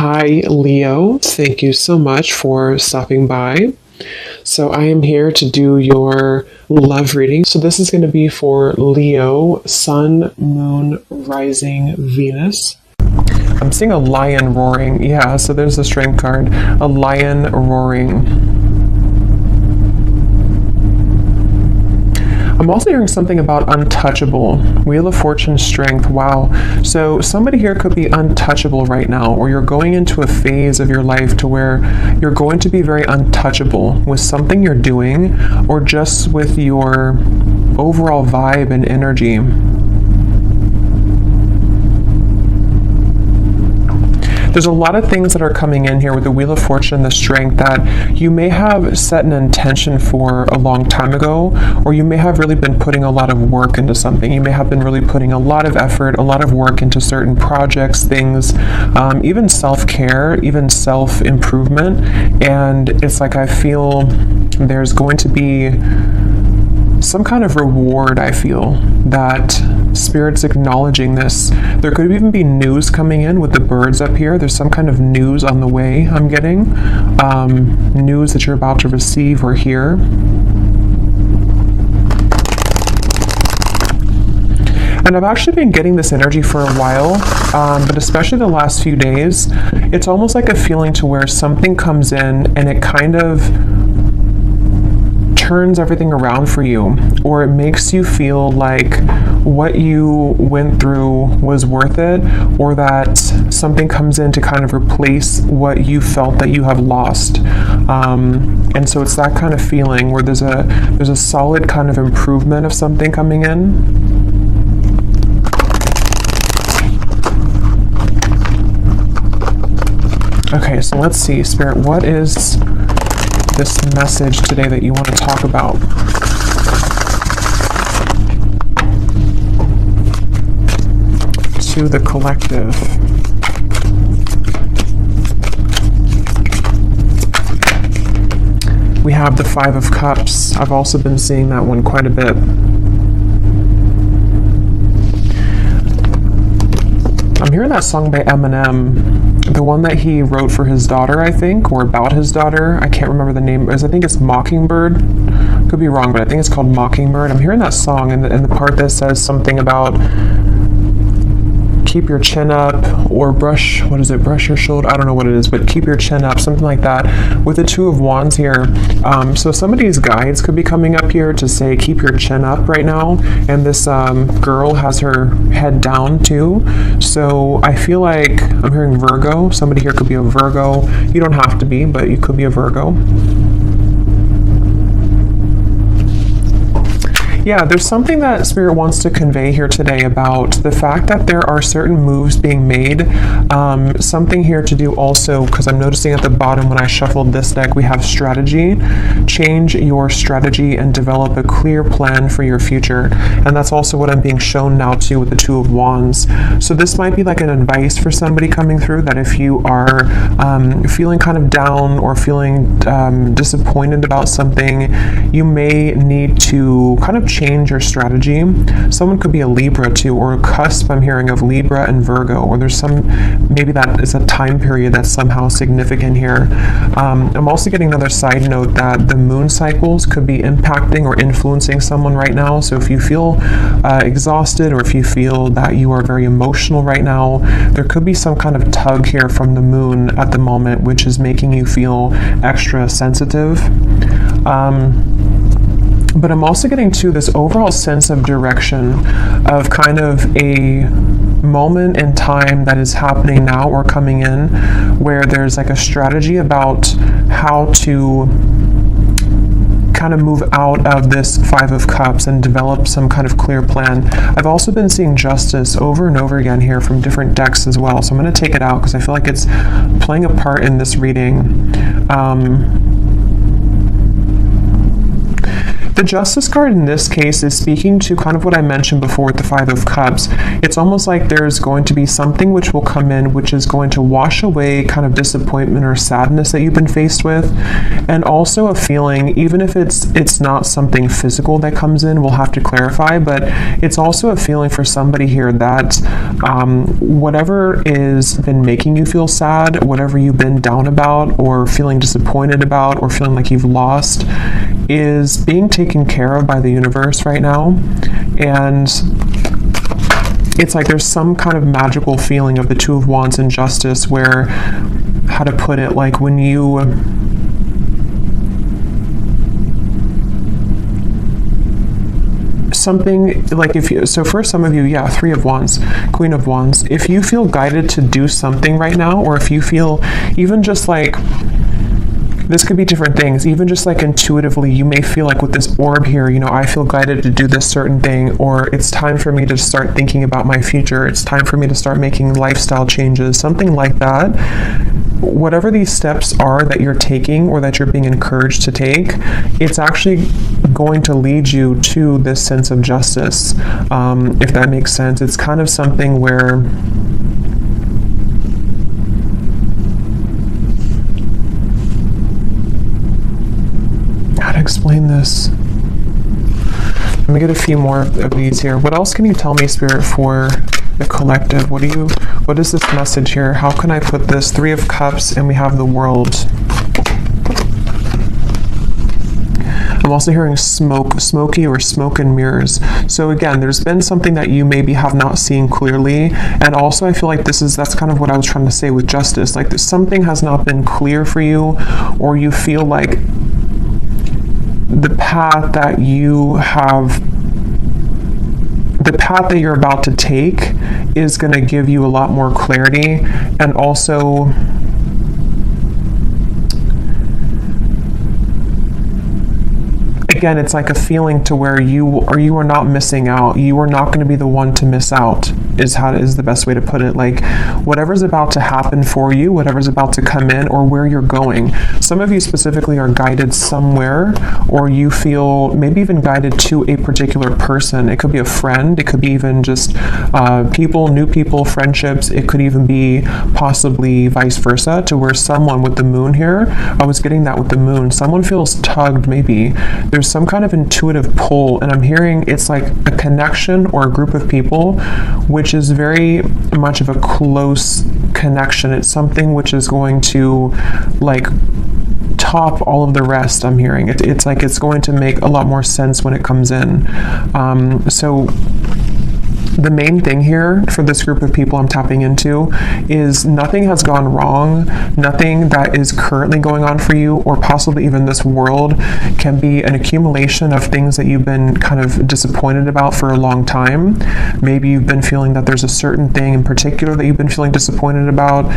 Hi, Leo. Thank you so much for stopping by. So, I am here to do your love reading. So, this is going to be for Leo, Sun, Moon, Rising, Venus. I'm seeing a lion roaring. Yeah, so there's the strength card. A lion roaring. I'm also hearing something about untouchable. Wheel of Fortune, strength. Wow. So somebody here could be untouchable right now, or you're going into a phase of your life to where you're going to be very untouchable with something you're doing, or just with your overall vibe and energy. There's a lot of things that are coming in here with the Wheel of Fortune and the strength that you may have set an intention for a long time ago, or you may have really been putting a lot of work into something. You may have been really putting a lot of effort, a lot of work into certain projects, things, even self-care, even self-improvement. And it's like I feel there's going to be some kind of reward. I feel that Spirit's acknowledging this. There could even be news coming in with the birds up here. There's some kind of news on the way I'm getting. News that you're about to receive or hear. And I've actually been getting this energy for a while, but especially the last few days, it's almost like a feeling to where something comes in and it kind of turns everything around for you, or it makes you feel like what you went through was worth it, or that something comes in to kind of replace what you felt that you have lost. And so it's that kind of feeling where there's a solid kind of improvement of something coming in. Okay, so let's see, Spirit, what is this message today that you want to talk about? To the collective. We have the Five of Cups. I've also been seeing that one quite a bit. I'm hearing that song by Eminem. The one that he wrote for his daughter, I think, or about his daughter. I can't remember the name. I think it's Mockingbird. Could be wrong, but I think it's called Mockingbird. I'm hearing that song, and the part that says something about keep your chin up, or brush your shoulder? I don't know what it is, but keep your chin up, something like that. With the Two of Wands here. So somebody's guides could be coming up here to say, keep your chin up right now. And this girl has her head down too. So I feel like I'm hearing Virgo. Somebody here could be a Virgo. You don't have to be, but you could be a Virgo. Yeah, there's something that Spirit wants to convey here today about the fact that there are certain moves being made. Something here to do also, because I'm noticing at the bottom when I shuffled this deck, we have strategy. Change your strategy and develop a clear plan for your future. And that's also what I'm being shown now too with the Two of Wands. So this might be like an advice for somebody coming through, that if you are feeling kind of down or feeling disappointed about something, you may need to kind of change your strategy. Someone could be a Libra too, or a cusp, I'm hearing, of Libra and Virgo, or there's maybe that is a time period that's somehow significant here. I'm also getting another side note that the moon cycles could be impacting or influencing someone right now. So if you feel exhausted, or if you feel that you are very emotional right now, there could be some kind of tug here from the moon at the moment, which is making you feel extra sensitive. But I'm also getting to this overall sense of direction, of kind of a moment in time that is happening now or coming in, where there's like a strategy about how to kind of move out of this Five of Cups and develop some kind of clear plan. I've also been seeing Justice over and over again here from different decks as well. So I'm going to take it out because I feel like it's playing a part in this reading. The Justice card in this case is speaking to kind of what I mentioned before with the Five of Cups. It's almost like there's going to be something which will come in, which is going to wash away kind of disappointment or sadness that you've been faced with, and also a feeling, even if it's not something physical that comes in, we'll have to clarify, but it's also a feeling for somebody here that whatever is been making you feel sad, whatever you've been down about or feeling disappointed about or feeling like you've lost, is being taken care of by the universe right now. And it's like there's some kind of magical feeling of the Two of Wands and Justice where, how to put it, like when you something like if you, so for some of you, yeah, Three of Wands, Queen of Wands, if you feel guided to do something right now, or if you feel even just like, this could be different things, even just like intuitively, you may feel like with this orb here, you know, I feel guided to do this certain thing, or it's time for me to start thinking about my future, it's time for me to start making lifestyle changes, something like that. Whatever these steps are that you're taking or that you're being encouraged to take, it's actually going to lead you to this sense of justice, if that makes sense. It's kind of something where explain this. Let me get a few more of these here. What else can you tell me, Spirit, for the collective? What is this message here? How can I put this? Three of Cups, and we have the World. I'm also hearing smoky or smoke and mirrors. So again, there's been something that you maybe have not seen clearly. And also I feel like that's kind of what I was trying to say with Justice. Like something has not been clear for you, or you feel like the path that you're about to take is going to give you a lot more clarity. And also again, it's like a feeling to where you are not missing out. You are not going to be the one to miss out, is the best way to put it. Like whatever's about to happen for you, whatever's about to come in, or where you're going. Some of you specifically are guided somewhere, or you feel maybe even guided to a particular person. It could be a friend. It could be even just new people, friendships. It could even be possibly vice versa, to where someone with the Moon here, I was getting that with the Moon, someone feels tugged maybe. There's some kind of intuitive pull, and I'm hearing it's like a connection or a group of people which is very much of a close connection. It's something which is going to like top all of the rest. I'm hearing it's like it's going to make a lot more sense when it comes in. So the main thing here for this group of people I'm tapping into is nothing has gone wrong. Nothing that is currently going on for you, or possibly even this world, can be an accumulation of things that you've been kind of disappointed about for a long time. Maybe you've been feeling that there's a certain thing in particular that you've been feeling disappointed about.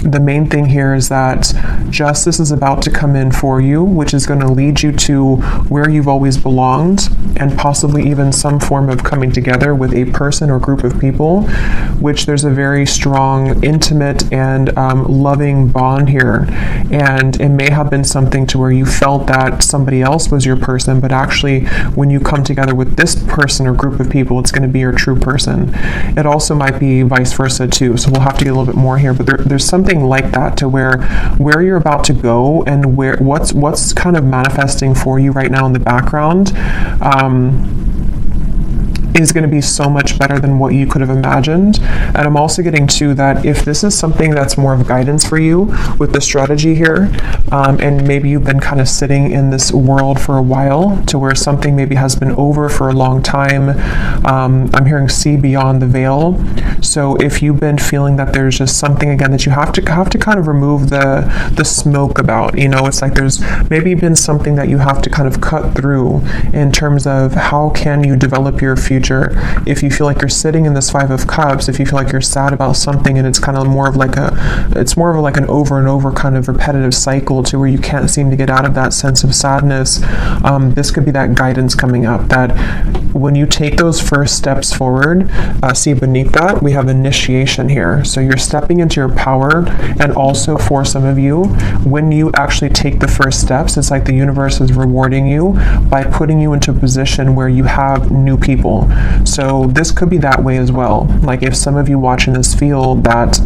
The main thing here is that justice is about to come in for you, which is going to lead you to where you've always belonged, and possibly even some form of coming together with a person or group of people, which there's a very strong, intimate, and loving bond here. And it may have been something to where you felt that somebody else was your person, but actually when you come together with this person or group of people, it's going to be your true person. It also might be vice versa too, so we'll have to get a little bit more here, but there's something like that to where you're about to go, and what's kind of manifesting for you right now in the background is going to be so much better than what you could have imagined. And I'm also getting to that if this is something that's more of guidance for you with the strategy here, and maybe you've been kind of sitting in this world for a while, to where something maybe has been over for a long time. I'm hearing see beyond the veil. So if you've been feeling that there's just something again that you have to kind of remove the smoke about, it's like there's maybe been something that you have to kind of cut through in terms of how can you develop your future nature. If you feel like you're sitting in this Five of Cups, if you feel like you're sad about something and it's kind of more of like an over and over kind of repetitive cycle to where you can't seem to get out of that sense of sadness, this could be that guidance coming up, that when you take those first steps forward, see beneath that, we have initiation here. So you're stepping into your power, and also for some of you, when you actually take the first steps, it's like the universe is rewarding you by putting you into a position where you have new people. So this could be that way as well. Like if some of you watching this feel that,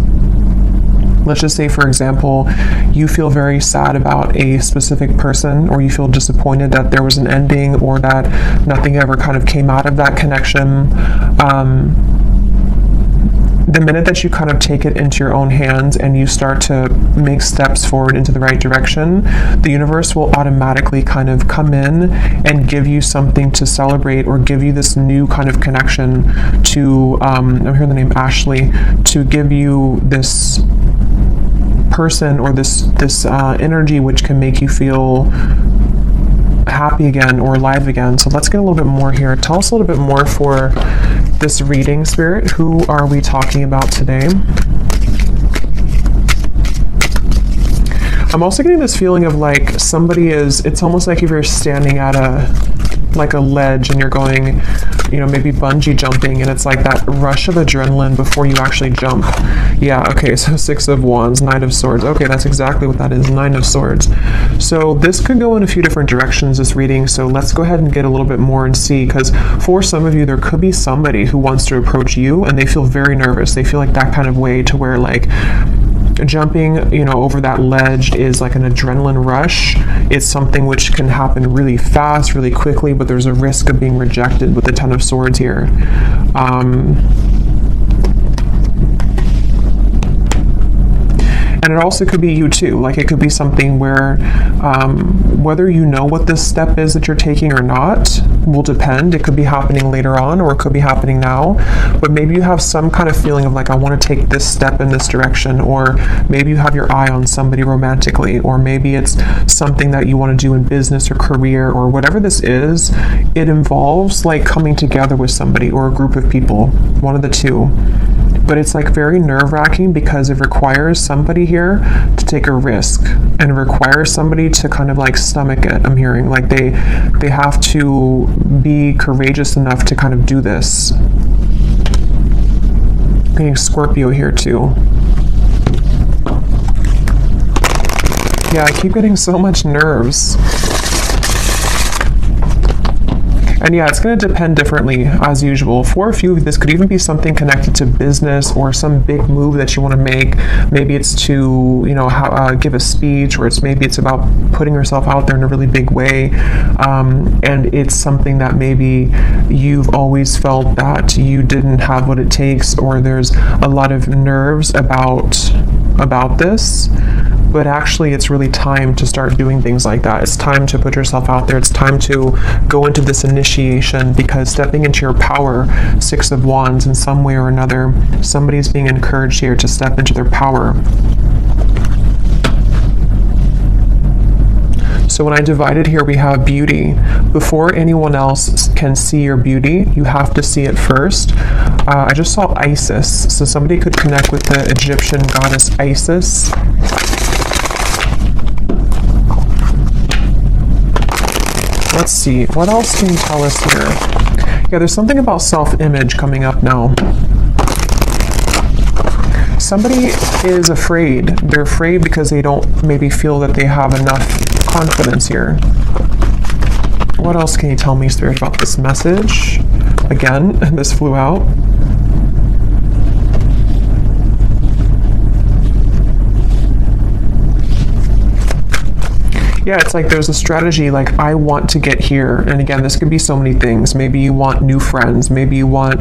let's just say, for example, you feel very sad about a specific person, or you feel disappointed that there was an ending or that nothing ever kind of came out of that connection. The minute that you kind of take it into your own hands and you start to make steps forward into the right direction, the universe will automatically kind of come in and give you something to celebrate, or give you this new kind of connection to, I'm hearing the name Ashley, to give you this person or this energy which can make you feel happy again or alive again. So let's get a little bit more here. Tell us a little bit more for this reading, Spirit. Who are we talking about today? I'm also getting this feeling of like somebody is, it's almost like if you're standing at a ledge and you're going, maybe bungee jumping, and it's like that rush of adrenaline before you actually jump. Yeah, okay, so Six of Wands, Knight of Swords. Okay, that's exactly what that is, Nine of Swords. So this could go in a few different directions, this reading, so let's go ahead and get a little bit more and see, because for some of you, there could be somebody who wants to approach you and they feel very nervous. They feel like that kind of way to where like, jumping, over that ledge is like an adrenaline rush. It's something which can happen really fast, really quickly, but there's a risk of being rejected with the Ten of Swords here. And it also could be you too. Like it could be something where whether you know what this step is that you're taking or not will depend. It could be happening later on, or it could be happening now. But maybe you have some kind of feeling of like, I want to take this step in this direction, or maybe you have your eye on somebody romantically, or maybe it's something that you want to do in business or career, or whatever this is. It involves like coming together with somebody or a group of people, one of the two. But it's like very nerve-wracking because it requires somebody here to take a risk, and it requires somebody to kind of like stomach it. I'm hearing like they have to be courageous enough to kind of do this. I'm getting Scorpio here too. Yeah, I keep getting so much nerves. And yeah, it's going to depend differently as usual. For a few, this could even be something connected to business or some big move that you want to make. Maybe it's to, give a speech, or maybe it's about putting yourself out there in a really big way. And it's something that maybe you've always felt that you didn't have what it takes, or there's a lot of nerves about this. But actually, it's really time to start doing things like that. It's time to put yourself out there. It's time to go into this initiation, because stepping into your power, Six of Wands, in some way or another, somebody's being encouraged here to step into their power. So when I divided here, we have beauty. Before anyone else can see your beauty, you have to see it first. I just saw Isis. So somebody could connect with the Egyptian goddess Isis. Let's see, what else can you tell us here? Yeah, there's something about self-image coming up now. Somebody is afraid. They're afraid because they don't maybe feel that they have enough confidence here. What else can you tell me, Spirit, about this message? Again, this flew out. Yeah, it's like there's a strategy, like I want to get here. And again, this could be so many things. Maybe you want new friends. Maybe you want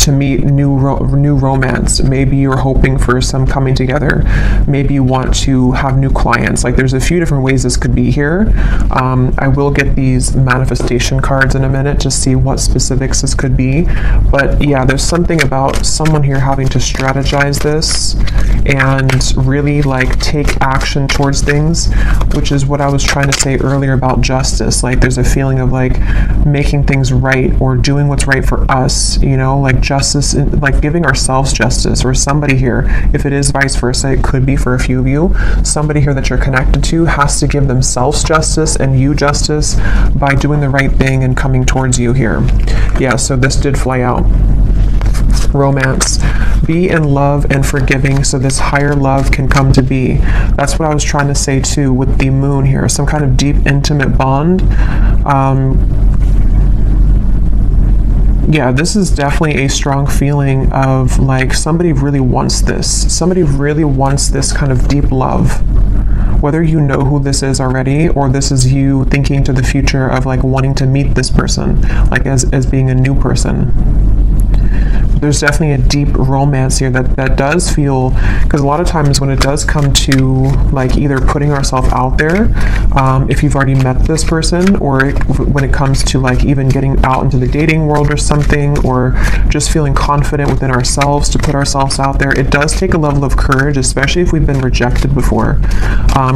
to meet new romance. Maybe you're hoping for some coming together. Maybe you want to have new clients. Like, there's a few different ways this could be here. I will get these manifestation cards in a minute to see what specifics this could be. But yeah, there's something about someone here having to strategize this and really like take action towards things, which is what I was trying to say earlier about justice. Like, there's a feeling of like making things right or doing what's right for us, you know, like justice, like giving ourselves justice, or somebody here, if it is vice versa, it could be for a few of you, somebody here that you're connected to has to give themselves justice and you justice by doing the right thing and coming towards you here. Yeah, so this did fly out. Romance. Be in love and forgiving so this higher love can come to be. That's what I was trying to say too with the moon here. Some kind of deep, intimate bond. Yeah, this is definitely a strong feeling of like somebody really wants this. Somebody really wants this kind of deep love. Whether you know who this is already, or this is you thinking to the future of like wanting to meet this person, like as being a new person. There's definitely a deep romance here that does feel, because a lot of times when it does come to like either putting ourselves out there, if you've already met this person, or when it comes to like even getting out into the dating world or something, or just feeling confident within ourselves to put ourselves out there, it does take a level of courage, especially if we've been rejected before,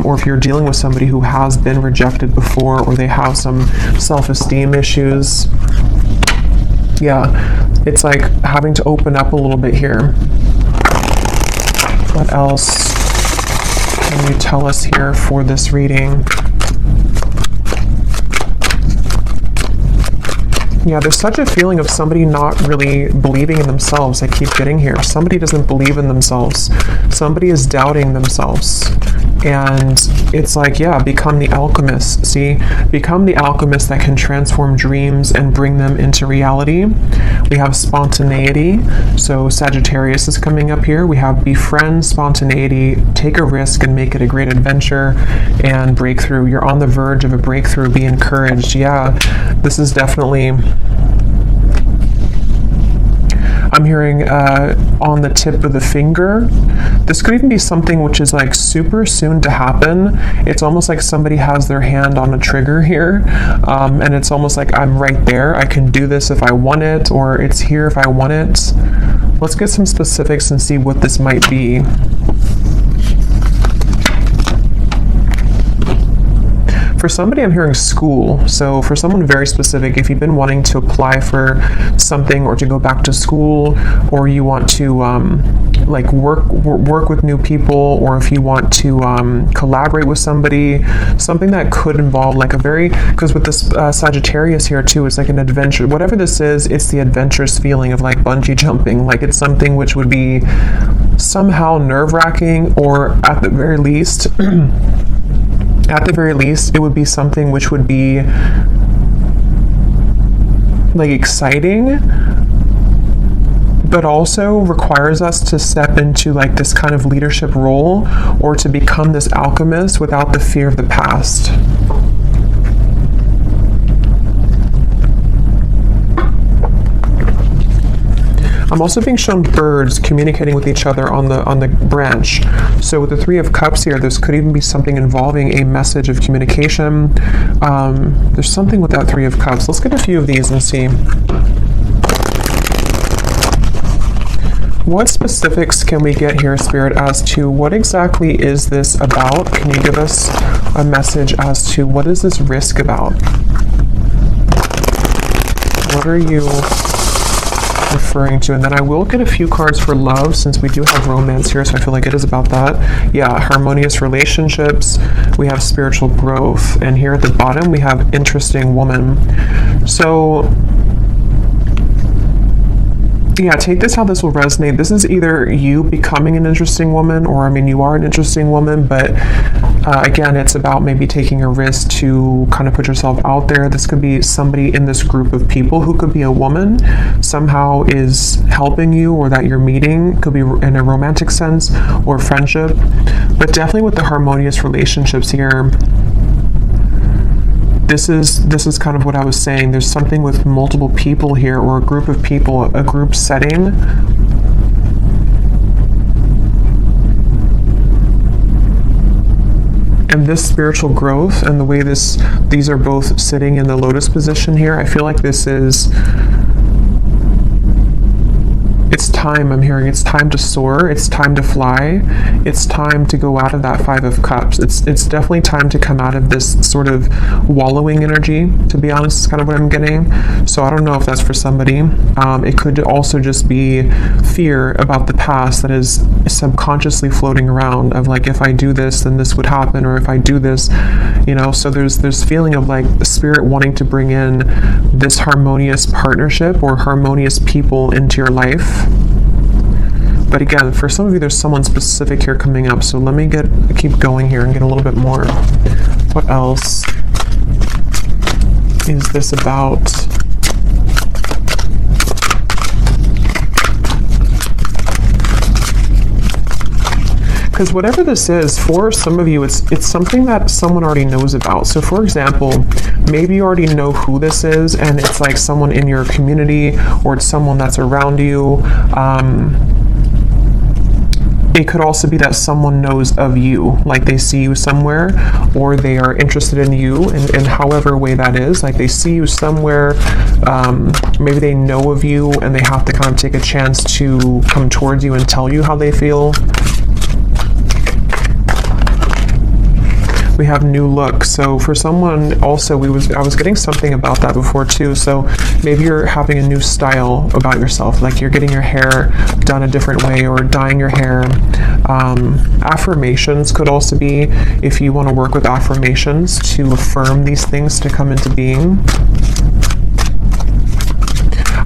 or if you're dealing with somebody who has been rejected before, or they have some self-esteem issues. Yeah, it's like having to open up a little bit here. What else can you tell us here for this reading? Yeah, there's such a feeling of somebody not really believing in themselves. I keep getting here. Somebody doesn't believe in themselves. Somebody is doubting themselves. And it's like, yeah, become the alchemist. See, become the alchemist that can transform dreams and bring them into reality. We have spontaneity. So Sagittarius is coming up here. We have befriend spontaneity, take a risk and make it a great adventure, and breakthrough. You're on the verge of a breakthrough. Be encouraged. Yeah, this is definitely, I'm hearing on the tip of the finger. This could even be something which is like super soon to happen. It's almost like somebody has their hand on a trigger here, and it's almost like I'm right there. I can do this if I want it, or it's here if I want it. Let's get some specifics and see what this might be. For somebody, I'm hearing school. So for someone very specific, if you've been wanting to apply for something or to go back to school, or you want to like work with new people, or if you want to collaborate with somebody, something that could involve like a very, because with this Sagittarius here too, it's like an adventure. Whatever this is, it's the adventurous feeling of like bungee jumping. Like it's something which would be somehow nerve-wracking, or at the very least, it would be something which would be like exciting, but also requires us to step into like this kind of leadership role, or to become this alchemist without the fear of the past. I'm also being shown birds communicating with each other on the branch. So with the Three of Cups here, this could even be something involving a message of communication. There's something with that Three of Cups. Let's get a few of these and see. What specifics can we get here, Spirit, as to what exactly is this about? Can you give us a message as to what is this risk about? What are you referring to? And then I will get a few cards for love, since we do have romance here, so I feel like it is about that. Yeah, harmonious relationships. We have spiritual growth, and here at the bottom we have interesting woman. So yeah, take this how this will resonate. This is either you becoming an interesting woman, or I mean, you are an interesting woman, but again, it's about maybe taking a risk to kind of put yourself out there. This could be somebody in this group of people who could be a woman, somehow is helping you, or that you're meeting. Could be in a romantic sense or friendship, but definitely with the harmonious relationships here. this is kind of what I was saying. There's something with multiple people here, or a group of people, a group setting. And this spiritual growth and the way these are both sitting in the lotus position here, I feel like this is, it's time. I'm hearing it's time to soar. It's time to fly. It's time to go out of that Five of Cups. It's definitely time to come out of this sort of wallowing energy, to be honest, is kind of what I'm getting. So I don't know if that's for somebody. It could also just be fear about the past that is subconsciously floating around, of like, if I do this, then this would happen, or if I do this, you know. So there's feeling of like the spirit wanting to bring in this harmonious partnership or harmonious people into your life. But again, for some of you, there's someone specific here coming up. So let me keep going here and get a little bit more. What else is this about? Because whatever this is, for some of you, it's something that someone already knows about. So for example, maybe you already know who this is, and it's like someone in your community, or it's someone that's around you. It could also be that someone knows of you, like they see you somewhere, or they are interested in you in however way that is. Like they see you somewhere, maybe they know of you, and they have to kind of take a chance to come towards you and tell you how they feel. We have new look. So for someone also, I was getting something about that before too. So maybe you're having a new style about yourself, like you're getting your hair done a different way, or dyeing your hair. Affirmations could also be, if you want to work with affirmations to affirm these things to come into being.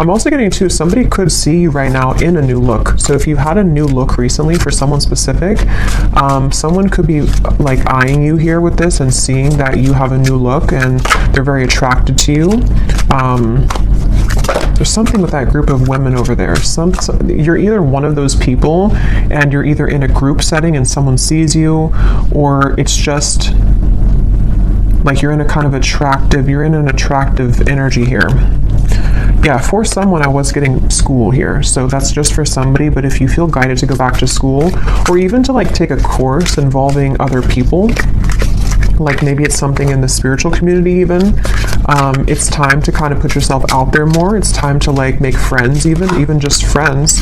I'm also getting too, somebody could see you right now in a new look. So if you had a new look recently for someone specific, someone could be like eyeing you here with this and seeing that you have a new look and they're very attracted to you. There's something with that group of women over there. You're either one of those people, and you're either in a group setting and someone sees you, or it's just like you're in an attractive energy here. Yeah, for someone, I was getting school here, so that's just for somebody. But if you feel guided to go back to school, or even to like take a course involving other people, like maybe it's something in the spiritual community even, it's time to kind of put yourself out there more. It's time to like make friends, even just friends.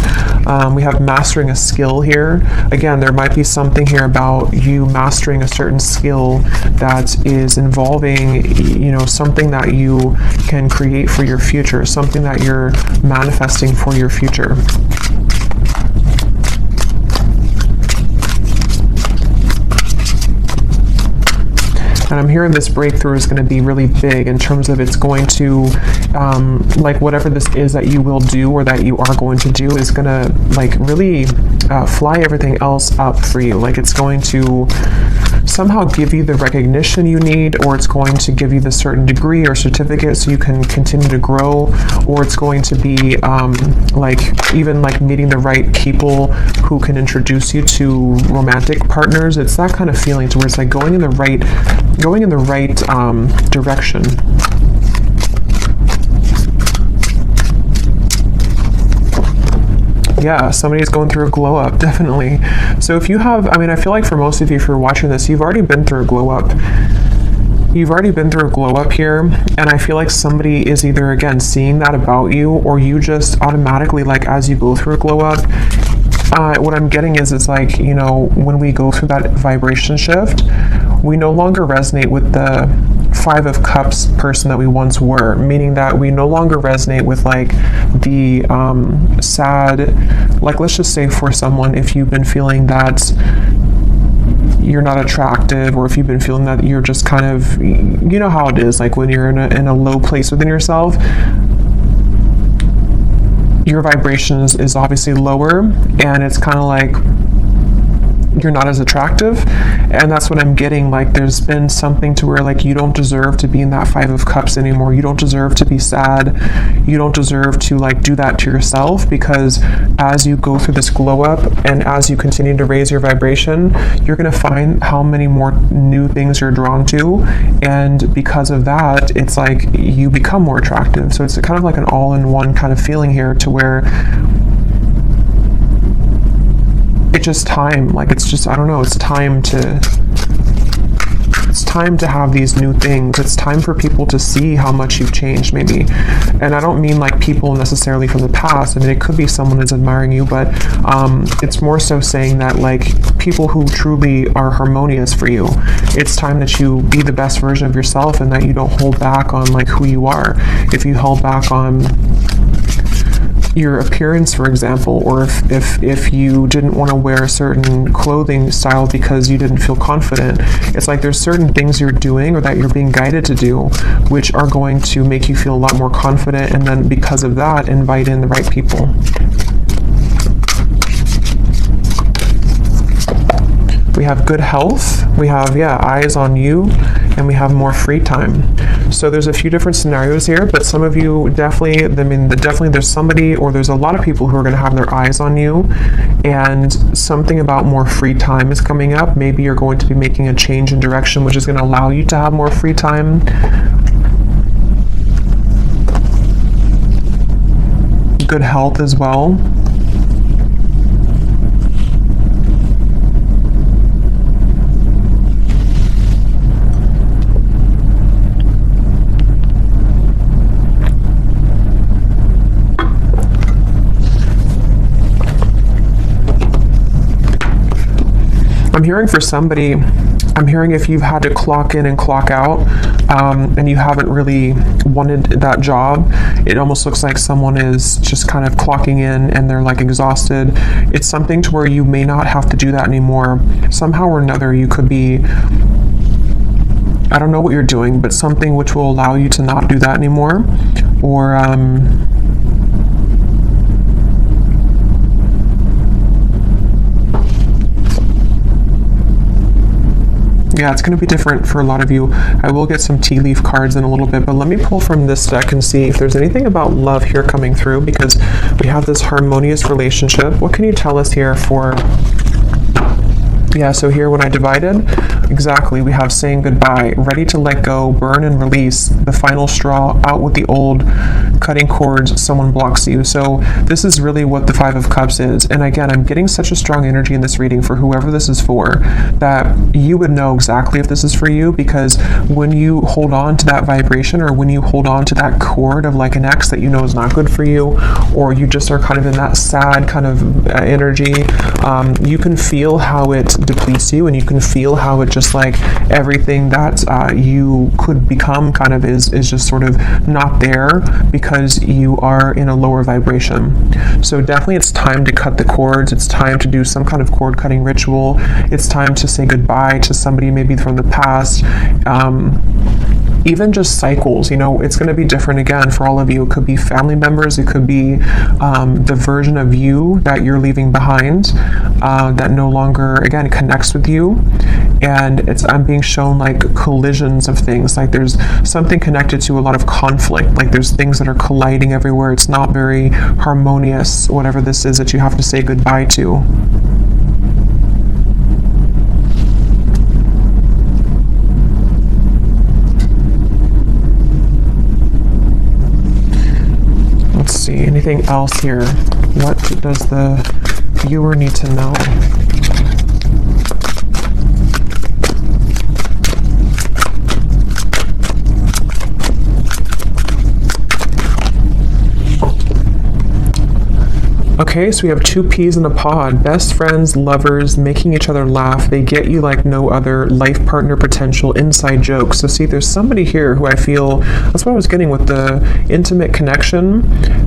We have mastering a skill here. Again, there might be something here about you mastering a certain skill that is involving, you know, something that you can create for your future, something that you're manifesting for your future. And I'm hearing this breakthrough is going to be really big in terms of it's going to, like whatever this is that you will do or that you are going to do is going to like really fly everything else up for you. Like it's going to somehow give you the recognition you need, or it's going to give you the certain degree or certificate so you can continue to grow, or it's going to be like even like meeting the right people who can introduce you to romantic partners. It's that kind of feeling to where it's like going in the right direction. Yeah, somebody's going through a glow up, definitely. So if you have, I mean, I feel like for most of you, if you're watching this, you've already been through a glow up. You've already been through a glow up here, and I feel like somebody is either, again, seeing that about you, or you just automatically, like, as you go through a glow up, what I'm getting is like, you know, when we go through that vibration shift, we no longer resonate with the Five of Cups person that we once were, meaning that we no longer resonate with like the sad, like let's just say for someone, if you've been feeling that you're not attractive, or if you've been feeling that you're just kind of, you know how it is, like when you're in a low place within yourself, your vibration is obviously lower, and it's kind of like you're not as attractive. And that's what I'm getting. Like, there's been something to where, like, you don't deserve to be in that Five of Cups anymore. You don't deserve to be sad. You don't deserve to, like, do that to yourself, because as you go through this glow up and as you continue to raise your vibration, you're going to find how many more new things you're drawn to. And because of that, it's like you become more attractive. So it's kind of like an all-in-one kind of feeling here, to where it's just time. Like, it's just, I don't know, it's time to have these new things. It's time for people to see how much you've changed, maybe. And I don't mean like people necessarily from the past. I mean, it could be someone that's admiring you, but it's more so saying that, like, people who truly are harmonious for you, it's time that you be the best version of yourself, and that you don't hold back on, like, who you are. If you held back on your appearance, for example, or if you didn't want to wear a certain clothing style because you didn't feel confident, it's like there's certain things you're doing or that you're being guided to do which are going to make you feel a lot more confident, and then because of that, invite in the right people. We have good health, we have, eyes on you, and we have more free time. So there's a few different scenarios here, but some of you definitely, definitely there's somebody, or there's a lot of people who are going to have their eyes on you, and something about more free time is coming up. Maybe you're going to be making a change in direction, which is going to allow you to have more free time. Good health as well. I'm hearing for somebody, I'm hearing if you've had to clock in and clock out, and you haven't really wanted that job, it almost looks like someone is just kind of clocking in and they're like exhausted. It's something to where you may not have to do that anymore. Somehow or another, you could be, I don't know what you're doing, but something which will allow you to not do that anymore. Or, yeah, it's going to be different for a lot of you. I will get some tea leaf cards in a little bit, but let me pull from this deck and see if there's anything about love here coming through, because we have this harmonious relationship. What can you tell us here for... Yeah, so here when I divided, exactly, we have saying goodbye, ready to let go, burn and release, the final straw, out with the old, cutting cords, someone blocks you. So this is really what the Five of Cups is. And again, I'm getting such a strong energy in this reading for whoever this is for, that you would know exactly if this is for you, because when you hold on to that vibration, or when you hold on to that cord of like an ex that you know is not good for you, or you just are kind of in that sad kind of energy, you can feel how it depletes you, and you can feel how it just like everything that you could become kind of is just sort of not there because you are in a lower vibration. So definitely it's time to cut the cords. It's time to do some kind of cord cutting ritual. It's time to say goodbye to somebody maybe from the past. Even just cycles, you know, it's going to be different again for all of you. It could be family members, it could be the version of you that you're leaving behind that no longer, again, connects with you. And I'm being shown like collisions of things, like there's something connected to a lot of conflict, like there's things that are colliding everywhere. It's not very harmonious, whatever this is that you have to say goodbye to. Let's see, anything else here? What does the viewer need to know? Okay, so we have two peas in a pod. Best friends, lovers, making each other laugh. They get you like no other. Life partner potential, inside jokes. So see, there's somebody here who I feel, that's what I was getting with the intimate connection.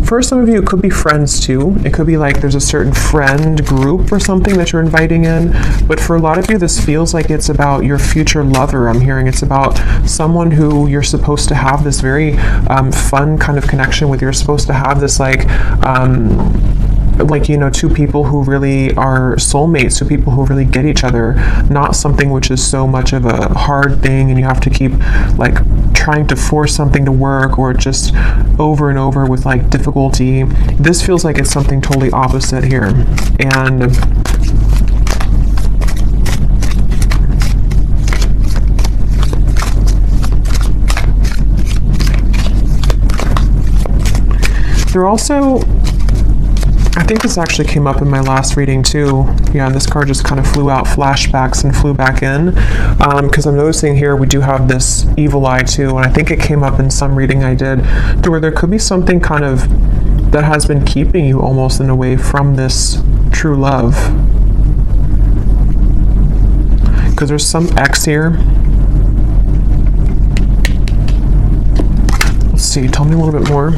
For some of you, it could be friends too. It could be like there's a certain friend group or something that you're inviting in. But for a lot of you, this feels like it's about your future lover. I'm hearing it's about someone who you're supposed to have this very fun kind of connection with. You're supposed to have this like... like, you know, two people who really are soulmates, two people who really get each other, not something which is so much of a hard thing and you have to keep like trying to force something to work, or just over and over with like difficulty. This feels like it's something totally opposite here. And they're also, I think this actually came up in my last reading too. Yeah, and this card just kind of flew out, flashbacks, and flew back in. Because I'm noticing here we do have this evil eye too, and I think it came up in some reading I did, to where there could be something kind of that has been keeping you almost in a way from this true love. Because there's some X here. Let's see, tell me a little bit more.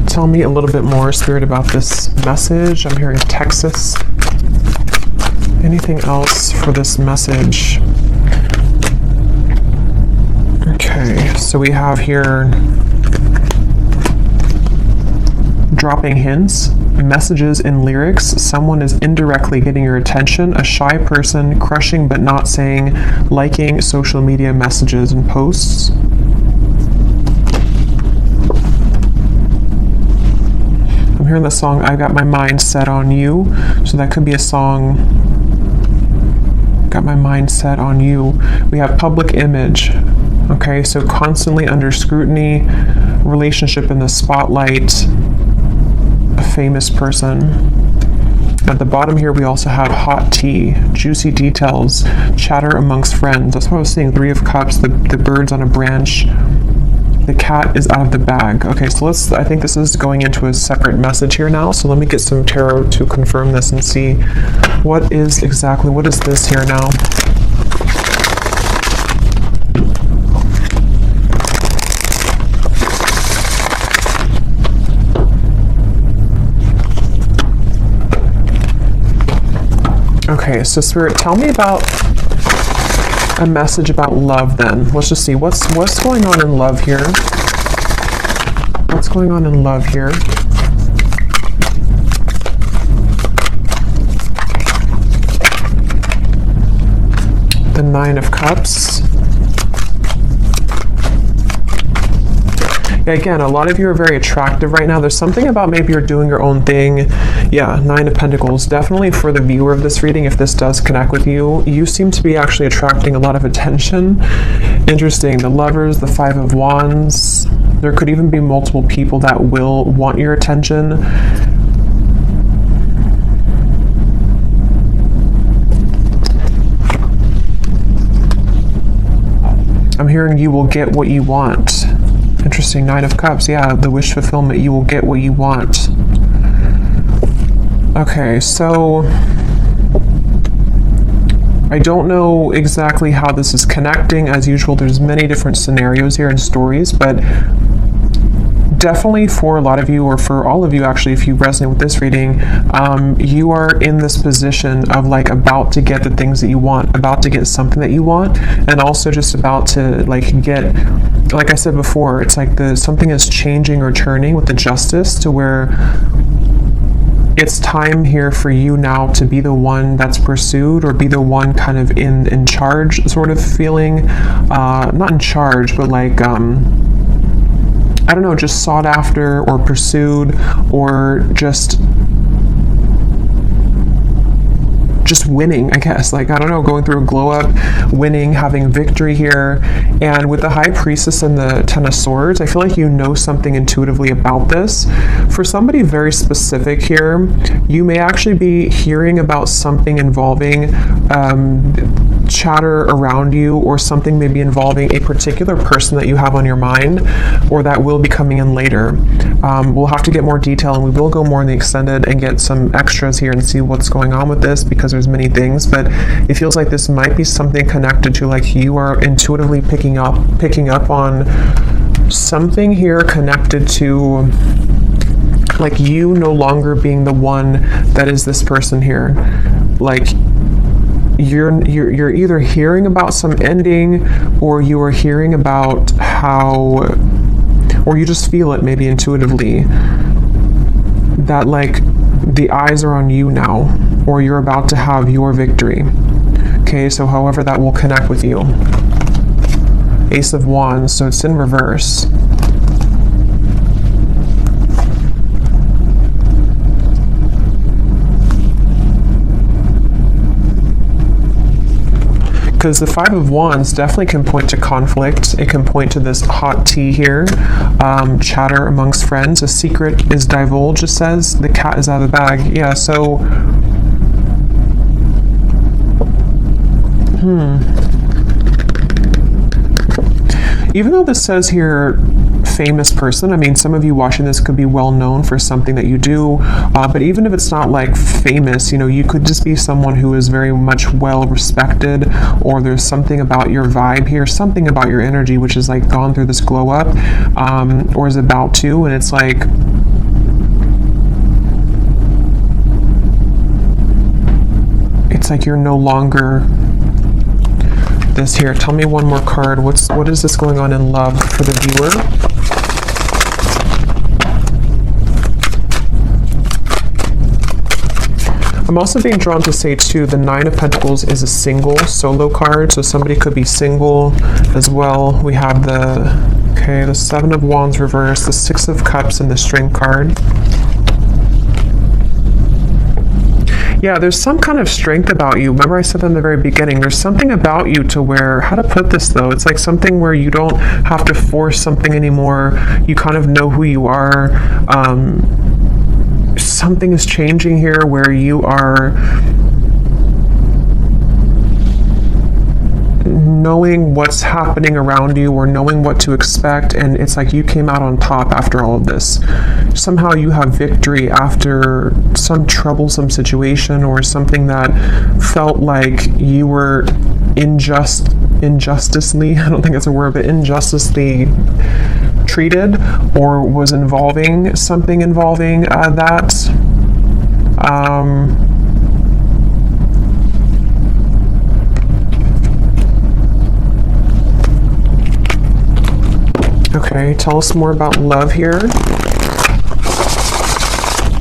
Tell me a little bit more, Spirit, about this message. I'm hearing Texas. Anything else for this message? Okay, so we have here dropping hints, messages in lyrics. Someone is indirectly getting your attention. A shy person, crushing but not saying, liking social media messages and posts. I'm hearing the song "I Got My Mind Set on You," so that could be a song. Got my mind set on you. We have public image. Okay, so constantly under scrutiny, relationship in the spotlight, a famous person. At the bottom here, we also have hot tea, juicy details, chatter amongst friends. That's what I was saying. 3 of Cups, the birds on a branch. The cat is out of the bag. Okay, so I think this is going into a separate message here now. So let me get some tarot to confirm this and see what is this here now. Okay, so Spirit, tell me about a message about love then. Let's just see what's going on in love here. What's going on in love here? The 9 of Cups. Yeah, again, a lot of you are very attractive right now. There's something about maybe you're doing your own thing. Yeah, 9 of Pentacles. Definitely for the viewer of this reading, if this does connect with you, you seem to be actually attracting a lot of attention. Interesting. The Lovers, the 5 of Wands. There could even be multiple people that will want your attention. I'm hearing you will get what you want. Interesting. 9 of Cups. Yeah, the wish fulfillment. You will get what you want. Okay, so I don't know exactly how this is connecting. As usual, there's many different scenarios here and stories, but definitely for a lot of you, or for all of you actually, if you resonate with this reading, you are in this position of like about to get the things that you want, about to get something that you want, and also just about to like get, like I said before, it's like something is changing or turning with the Justice, to where it's time here for you now to be the one that's pursued, or be the one kind of in charge sort of feeling, not in charge, but like I don't know, just sought after or pursued, or just winning, I guess. Like, I don't know, going through a glow up, winning, having victory here. And with the High Priestess and the 10 of Swords, I feel like you know something intuitively about this. For somebody very specific here, you may actually be hearing about something involving chatter around you, or something maybe involving a particular person that you have on your mind, or that will be coming in later. We'll have to get more detail, and we will go more in the extended and get some extras here and see what's going on with this, because there's many things, but it feels like this might be something connected to, like, you are intuitively picking up on something here connected to, like, you no longer being the one that is this person here. Like, you're either hearing about some ending, or you are hearing about how, or you just feel it maybe intuitively, that like the eyes are on you now, or you're about to have your victory. Okay, so however that will connect with you. Ace of Wands, so it's in reverse. Because the Five of Wands definitely can point to conflict. It can point to this hot tea here, chatter amongst friends. A secret is divulged, it says. The cat is out of the bag. Yeah, so... Even though this says here, famous person, I mean, some of you watching this could be well known for something that you do, but even if it's not like famous, you know, you could just be someone who is very much well respected, or there's something about your vibe here, something about your energy which is like gone through this glow up, or is about to, and it's like, you're no longer this here. Tell me one more card. What is this going on in love for the viewer? I'm also being drawn to say too, the Nine of Pentacles is a single solo card, so somebody could be single as well. We have the Seven of Wands reverse, the Six of Cups, and the Strength card. Yeah, there's some kind of strength about you. Remember I said that in the very beginning, there's something about you to where, how to put this though, it's like something where you don't have to force something anymore. You kind of know who you are. Something is changing here where you are knowing what's happening around you, or knowing what to expect, and it's like you came out on top after all of this. Somehow you have victory after some troublesome situation, or something that felt like you were injusticely, I don't think it's a word, but injusticely treated, or was involving something involving that. Okay, tell us more about love here.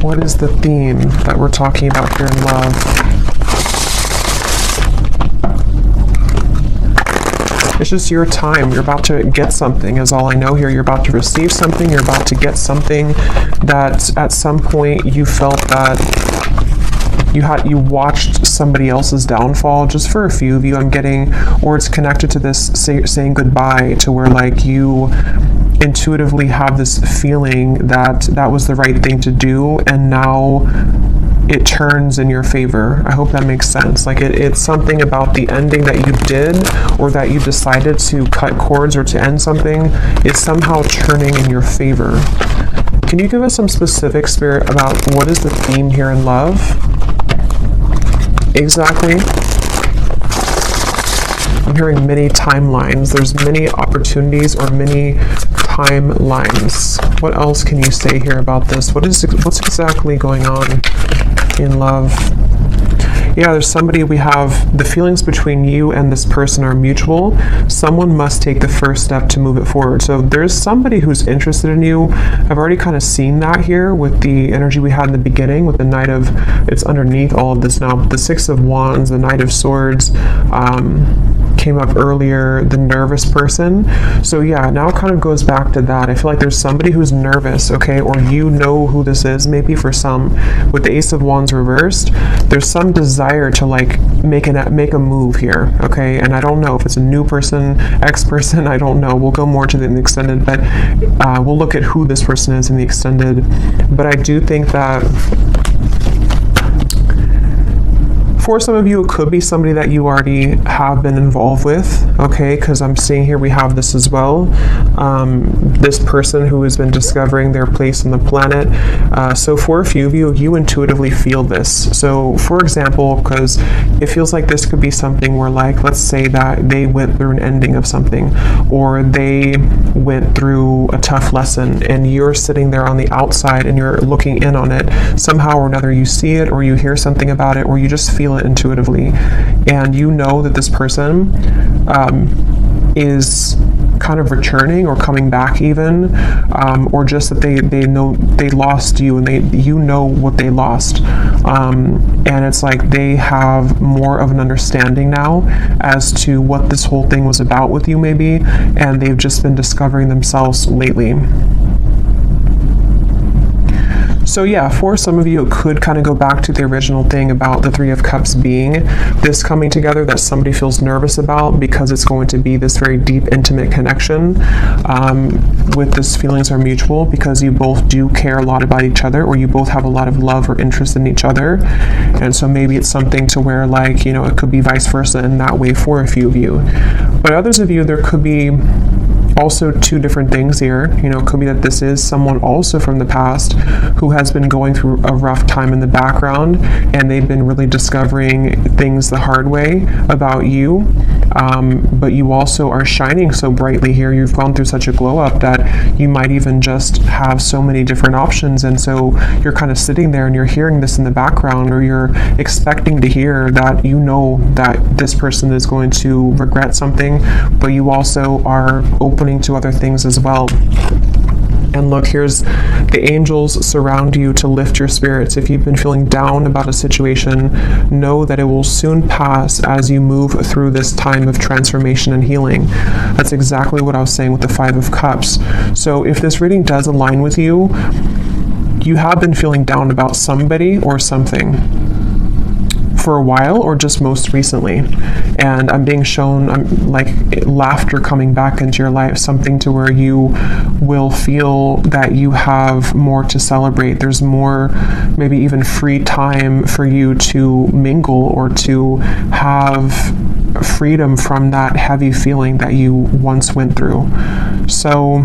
What is the theme that we're talking about here in love? It's just your time. You're about to get something, is all I know here. You're about to receive something. You're about to get something that at some point you felt that you watched somebody else's downfall. Just for a few of you, I'm getting, or it's connected to this saying goodbye, to where like you intuitively have this feeling that that was the right thing to do, and now it turns in your favor. I hope that makes sense. Like it's something about the ending that you did, or that you decided to cut cords or to end something, is somehow turning in your favor. Can you give us some specific, Spirit, about what is the theme here in love? Exactly. I'm hearing many timelines. There's many opportunities, or many timelines. What else can you say here about this? What's exactly going on in love? Yeah, there's somebody, we have the feelings between you and this person are mutual. Someone must take the first step to move it forward. So there's somebody who's interested in you. I've already kind of seen that here with the energy we had in the beginning with the Knight of, it's underneath all of this now, the Six of Wands, the Knight of Swords, came up earlier, the nervous person. So yeah, now it kind of goes back to that. I feel like there's somebody who's nervous, okay, or you know who this is, maybe for some. With the Ace of Wands reversed, there's some desire to like make a move here, okay, and I don't know if it's a new person, ex-person, I don't know. We'll go more to the extended, but we'll look at who this person is in the extended. But I do think that for some of you, it could be somebody that you already have been involved with, okay, because I'm seeing here we have this as well. This person who has been discovering their place on the planet. So for a few of you, you intuitively feel this. So for example, because it feels like this could be something where, like, let's say that they went through an ending of something, or they went through a tough lesson, and you're sitting there on the outside and you're looking in on it. Somehow or another, you see it, or you hear something about it, or you just feel it intuitively. And you know that this person is kind of returning or coming back even, or just that they know they lost you, and you know what they lost, and it's like they have more of an understanding now as to what this whole thing was about with you maybe, and they've just been discovering themselves lately. So yeah, for some of you, it could kind of go back to the original thing about the Three of Cups being this coming together that somebody feels nervous about, because it's going to be this very deep, intimate connection with this feelings are mutual, because you both do care a lot about each other, or you both have a lot of love or interest in each other. And so maybe it's something to where, like, you know, it could be vice versa in that way for a few of you. But others of you, there could be also two different things here. You know, it could be that this is someone also from the past who has been going through a rough time in the background, and they've been really discovering things the hard way about you. But you also are shining so brightly here. You've gone through such a glow up that you might even just have so many different options. And so you're kind of sitting there and you're hearing this in the background, or you're expecting to hear that you know that this person is going to regret something, but you also are opening to other things as well. And look, here's the angels surround you to lift your spirits. If you've been feeling down about a situation, know that it will soon pass as you move through this time of transformation and healing. That's exactly what I was saying with the Five of Cups. So if this reading does align with you, you have been feeling down about somebody or something for a while, or just most recently, and I'm being shown like laughter coming back into your life, something to where you will feel that you have more to celebrate. There's more, maybe even free time for you to mingle or to have freedom from that heavy feeling that you once went through. So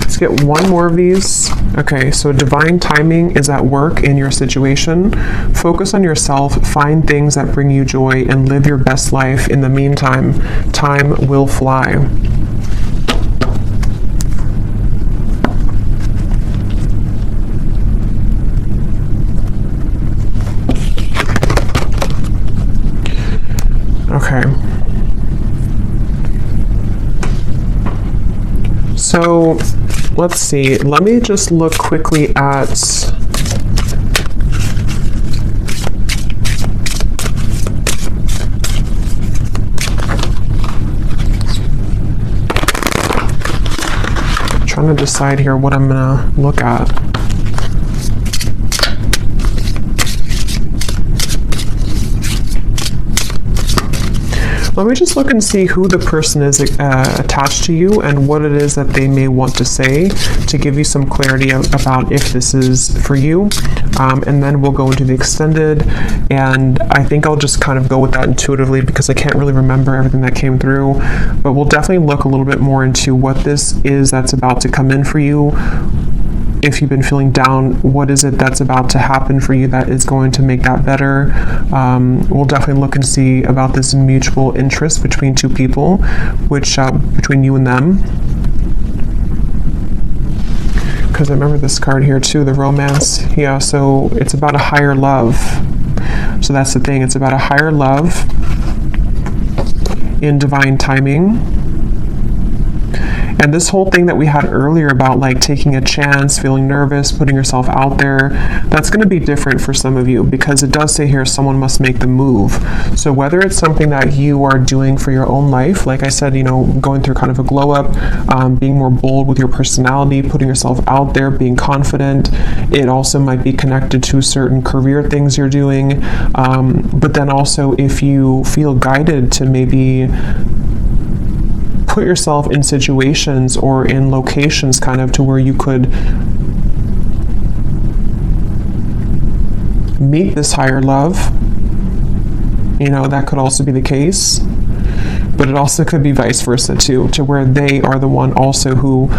let's get one more of these. Okay, so divine timing is at work in your situation. Focus on yourself, find things that bring you joy, and live your best life. In the meantime, time will fly. Okay. So let's see, let me just look quickly at trying to decide here what I'm gonna look at. Let me just look and see who the person is attached to you and what it is that they may want to say to give you some clarity about if this is for you. And then we'll go into the extended, and I think I'll just kind of go with that intuitively because I can't really remember everything that came through. But we'll definitely look a little bit more into what this is that's about to come in for you. If you've been feeling down, what is it that's about to happen for you that is going to make that better? We'll definitely look and see about this mutual interest between two people, which between you and them. Because I remember this card here too, the romance. Yeah, so it's about a higher love. So that's the thing, it's about a higher love in divine timing. And this whole thing that we had earlier about like taking a chance, feeling nervous, putting yourself out there, that's going to be different for some of you because it does say here someone must make the move. So whether it's something that you are doing for your own life, like I said, you know, going through kind of a glow up, being more bold with your personality, putting yourself out there, being confident. It also might be connected to certain career things you're doing. But then also if you feel guided to maybe put yourself in situations or in locations kind of to where you could meet this higher love, you know, that could also be the case. But it also could be vice versa too, to where they are the one also who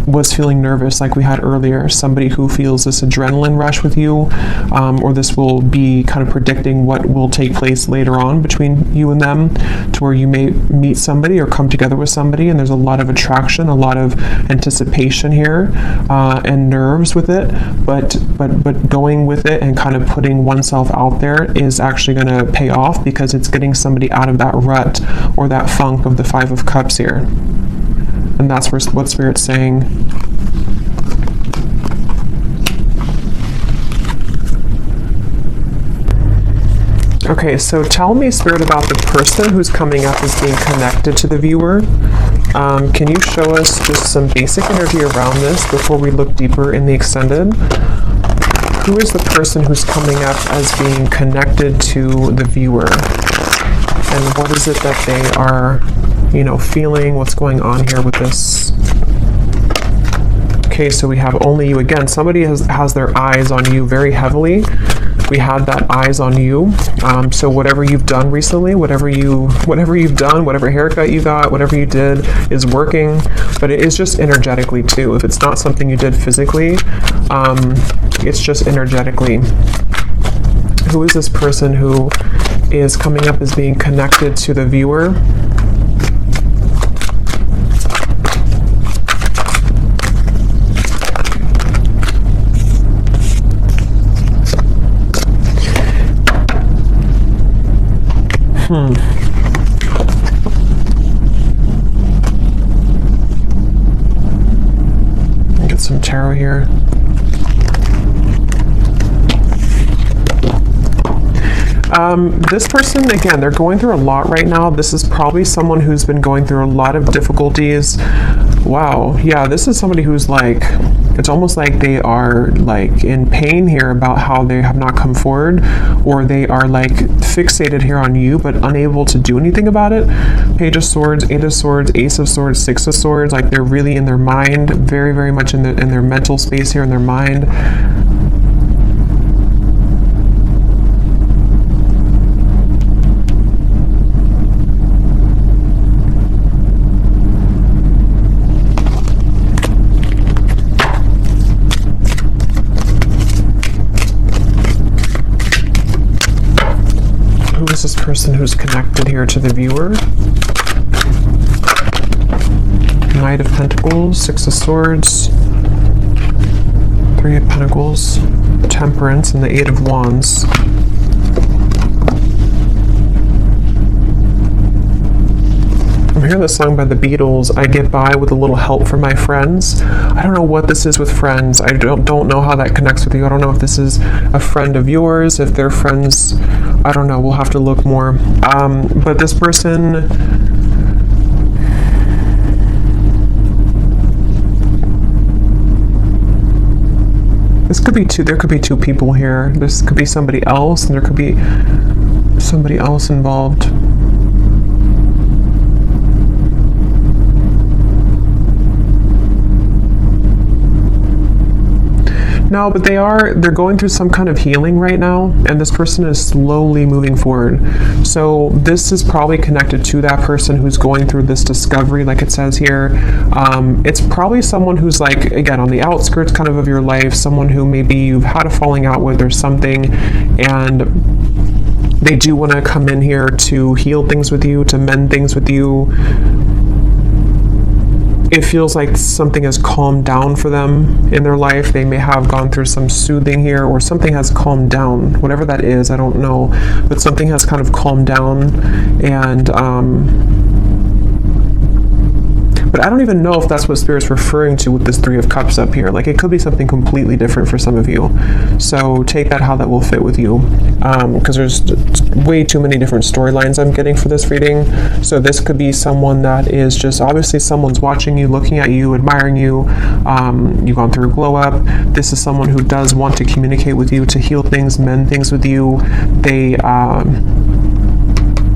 was feeling nervous, like we had earlier. Somebody who feels this adrenaline rush with you, or this will be kind of predicting what will take place later on between you and them, to where you may meet somebody or come together with somebody, and there's a lot of attraction, a lot of anticipation here, and nerves with it. But going with it and kind of putting oneself out there is actually going to pay off, because it's getting somebody out of that rut or that funk of the Five of Cups here. And that's what Spirit's saying. Okay, so tell me, Spirit, about the person who's coming up as being connected to the viewer. Can you show us just some basic energy around this before we look deeper in the extended? Who is the person who's coming up as being connected to the viewer? And what is it that they are, feeling? What's going on here with this? Okay, so we have only you again. Somebody has their eyes on you very heavily. We had that eyes on you. So whatever you've done recently, whatever you've done, whatever haircut you got, whatever you did is working, but it is just energetically too. If it's not something you did physically, it's just energetically. Who is this person who is coming up as being connected to the viewer? Get some tarot here. This person, again, they're going through a lot right now. This is probably someone who's been going through a lot of difficulties. Wow. Yeah, this is somebody who's like, it's almost like they are like in pain here about how they have not come forward, or they are like fixated here on you but unable to do anything about it. Page of Swords, Eight of Swords, Ace of Swords, Six of Swords, like they're really in their mind, very, very much in their mental space here, in their mind. This person who's connected here to the viewer. Knight of Pentacles, Six of Swords, Three of Pentacles, Temperance, and the Eight of Wands. I'm hearing this song by the Beatles, I Get By With a Little Help from My Friends. I don't know what this is with friends. I don't know how that connects with you. I don't know if this is a friend of yours, if they're friends. I don't know. We'll have to look more. But this person, this could be two. There could be two people here. This could be somebody else, and there could be somebody else involved. No, but they're going through some kind of healing right now, and this person is slowly moving forward. So this is probably connected to that person who's going through this discovery, like it says here. It's probably someone who's like, again, on the outskirts kind of your life, someone who maybe you've had a falling out with or something, and they do want to come in here to heal things with you, to mend things with you. It feels like something has calmed down for them in their life. They may have gone through some soothing here, or something has calmed down. Whatever that is, I don't know. But something has kind of calmed down, and but I don't even know if that's what Spirit's referring to with this Three of Cups up here. Like, it could be something completely different for some of you. So take that how that will fit with you. Because there's way too many different storylines I'm getting for this reading. So this could be someone that is just, obviously someone's watching you, looking at you, admiring you. You've gone through a glow up. This is someone who does want to communicate with you, to heal things, mend things with you. They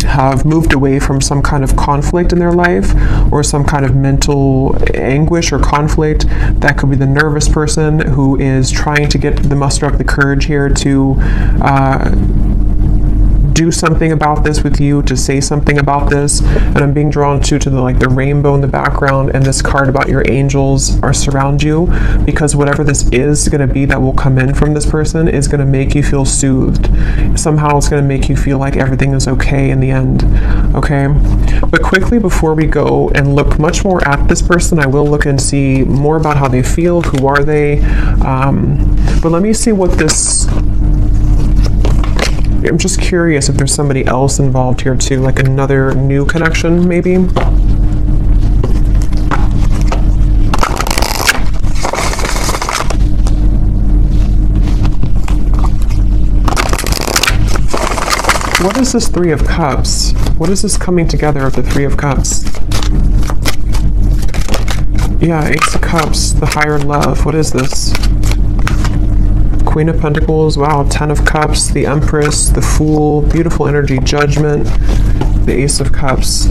have moved away from some kind of conflict in their life, or some kind of mental anguish or conflict. That could be the nervous person who is trying to muster up the courage here to do something about this with you, to say something about this. And I'm being drawn to the like the rainbow in the background, and this card about your angels are surround you, because whatever this is going to be that will come in from this person is going to make you feel soothed. Somehow it's going to make you feel like everything is okay in the end. Okay, but quickly before we go and look much more at this person, I will look and see more about how they feel, who are they, but let me see what this, I'm just curious if there's somebody else involved here too, like another new connection maybe. What is this Three of Cups? What is this coming together of the Three of Cups? Yeah, Ace of Cups, the higher love. What is this? Queen of Pentacles, wow, Ten of Cups, the Empress, the Fool, beautiful energy, Judgment, the Ace of Cups.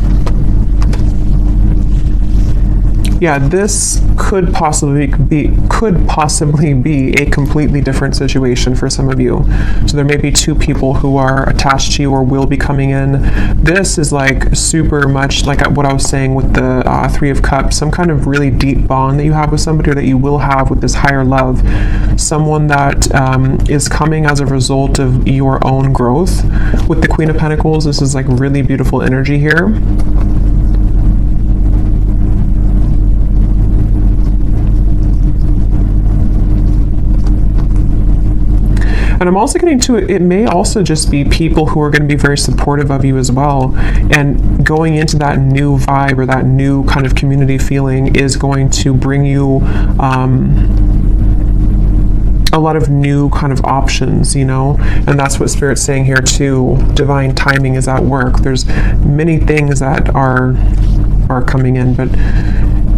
Yeah, this could possibly be a completely different situation for some of you. So there may be two people who are attached to you or will be coming in. This is like super much like what I was saying with the Three of Cups, some kind of really deep bond that you have with somebody, or that you will have with this higher love. Someone that is coming as a result of your own growth. With the Queen of Pentacles, this is like really beautiful energy here. And I'm also getting to it may also just be people who are going to be very supportive of you as well. And going into that new vibe or that new kind of community feeling is going to bring you a lot of new kind of options, you know, and that's what Spirit's saying here too. Divine timing is at work. There's many things that are coming in, but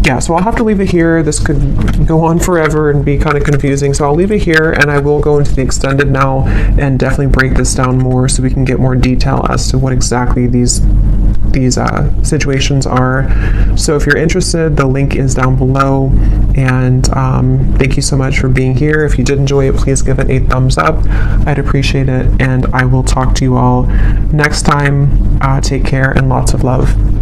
yeah, so I'll have to leave it here. This could go on forever and be kind of confusing, so I'll leave it here, and I will go into the extended now and definitely break this down more so we can get more detail as to what exactly these situations are. So if you're interested, the link is down below, and thank you so much for being here. If you did enjoy it, please give it a thumbs up. I'd appreciate it, and I will talk to you all next time. Take care and lots of love.